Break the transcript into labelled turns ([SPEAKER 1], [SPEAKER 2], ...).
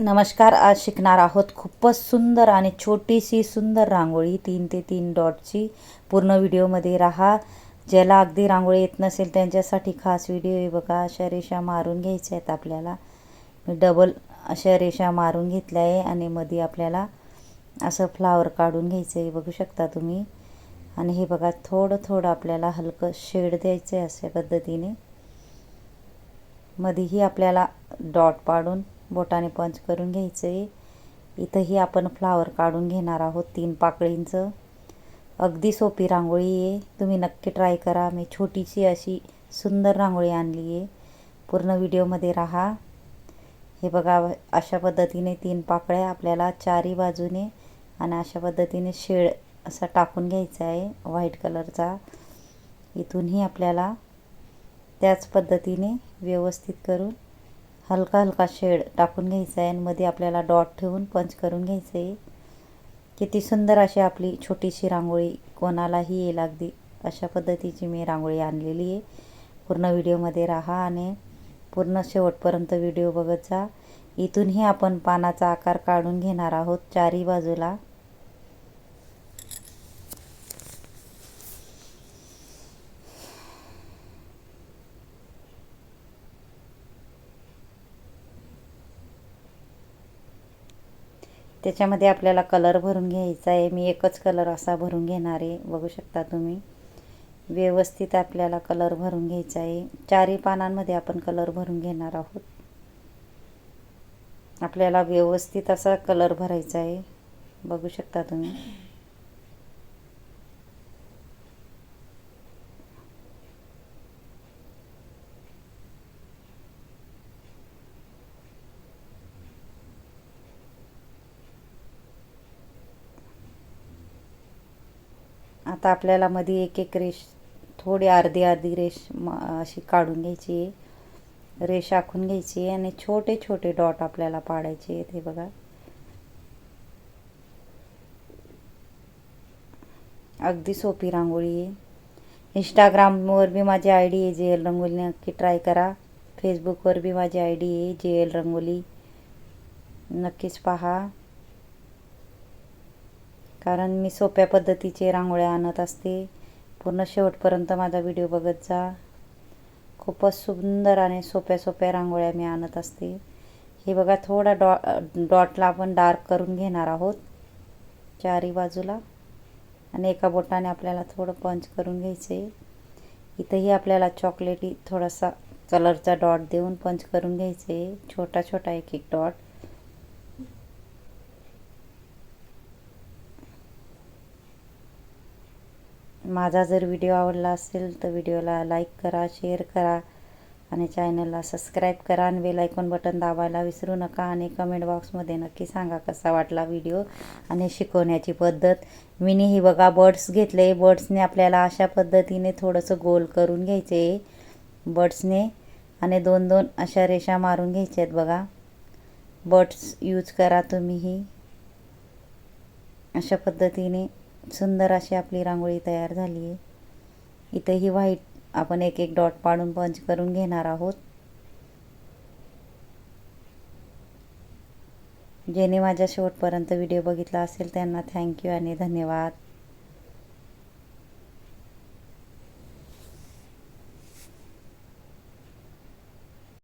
[SPEAKER 1] नमस्कार. आज शिकणार आहोत खूपच सुंदर आणि छोटीशी सुंदर रांगोळी 3 ते 3 डॉटची. पूर्ण व्हिडिओमध्ये राहा. ज्याला अगदी रांगोळी येत नसेल त्यांच्यासाठी खास व्हिडिओ आहे बघा. अशा रेषा मारून घ्यायच्या आहेत आपल्याला. मी डबल अशा रेषा मारून घेतल्या आहे आणि मध्ये आपल्याला असं फ्लावर काढून घ्यायचं आहे, बघू शकता तुम्ही. आणि हे बघा थोडं थोडं आपल्याला हलकं शेड द्यायचं आहे अशा पद्धतीने. मध्येही आपल्याला डॉट पाडून बोटाने पंच करून घ्यायचं आहे. इथंही आपण फ्लावर काढून घेणार आहोत 3 पाकळींचं. अगदी सोपी रांगोळी आहे, तुम्ही नक्की ट्राय करा. मी छोटीशी अशी सुंदर रांगोळी आणली आहे. पूर्ण व्हिडिओमध्ये राहा. हे बघा अशा पद्धतीने 3 पाकळ्या आपल्याला चारी बाजूने आणि अशा पद्धतीने शेड असा टाकून घ्यायचा आहे व्हाईट कलरचा. इथूनही आपल्याला त्याच पद्धतीने व्यवस्थित करून हलका हलका शेड टाकून घ्यायचा आहे आणि मध्ये आपल्याला डॉट ठेवून पंच करून घ्यायचं आहे. किती सुंदर अशी आपली छोटीशी रांगोळी कोणालाही येईल अगदी अशा पद्धतीची मी रांगोळी आणलेली आहे. पूर्ण व्हिडिओमध्ये राहा आणि पूर्ण शेवटपर्यंत व्हिडिओ बघत जा. इथूनही आपण पानाचा आकार काढून घेणार आहोत चारी बाजूला. त्याच्यामध्ये आपल्याला कलर भरून घ्यायचा आहे. मी एकच कलर असा भरून घेणार आहे, बघू शकता तुम्ही. व्यवस्थित आपल्याला कलर भरून घ्यायचा आहे. चारही पानांमध्ये आपण कलर भरून घेणार आहोत. आपल्याला व्यवस्थित असा कलर भरायचा आहे, बघू शकता तुम्ही. आता आपल्याला मध्ये एक एक रेष थोडी अर्धी अर्धी रेष अशी काढून घ्यायची आहे. रेष आखून घ्यायची आहे आणि छोटे छोटे डॉट आपल्याला पाडायचे आहेत. हे बघा अगदी सोपी रांगोळी आहे. इंस्टाग्रामवर बी माझी आय डी आहे JL रंगोली, नक्की ट्राय करा. फेसबुकवर बी माझी आय डी आहे JL रंगोली, नक्कीच पहा. कारण मी सोप्या पद्धतीचे रांगोळ्या आणत असते. पूर्ण शेवटपर्यंत माझा व्हिडिओ बघत जा. खूपच सुंदर आणि सोप्या सोप्या रांगोळ्या मी आणत असते. हे बघा थोडा डॉटला आपण डार्क करून घेणार आहोत चारी बाजूला आणि एका बोटाने आपल्याला थोडं पंच करून घ्यायचं आहे. इथंही आपल्याला चॉकलेटी थोडासा कलरचा डॉट देऊन पंच करून घ्यायचं आहे, छोटा छोटा एक एक डॉट. माझा जर व्हिडिओ आवडला असेल तर व्हिडिओला लाईक करा, शेअर करा आणि चॅनलला सबस्क्राईब करा आणि बेल आयकॉन बटन दाबायला विसरू नका. आणि कमेंट बॉक्समध्ये नक्की सांगा कसा वाटला व्हिडिओ आणि शिकवण्याची पद्धत. मीनी ही बघा बर्ड्स घेतले. बर्ड्सने आपल्याला अशा पद्धतीने थोडंसं गोल करून घ्यायचे आहे बर्ड्सने आणि 2-2 अशा रेषा मारून घ्यायच्या आहेत बघा. बर्ड्स यूज करा तुम्हीही. अशा पद्धतीने सुंदर अशी आपली रांगोळी तयार झाली आहे. इथेही व्हाईट आपण एक एक डॉट पाडून पंच करून घेणार आहोत. ज्याने माझ्या शेवटपर्यंत व्हिडिओ बघितला असेल त्यांना थँक्यू आणि धन्यवाद.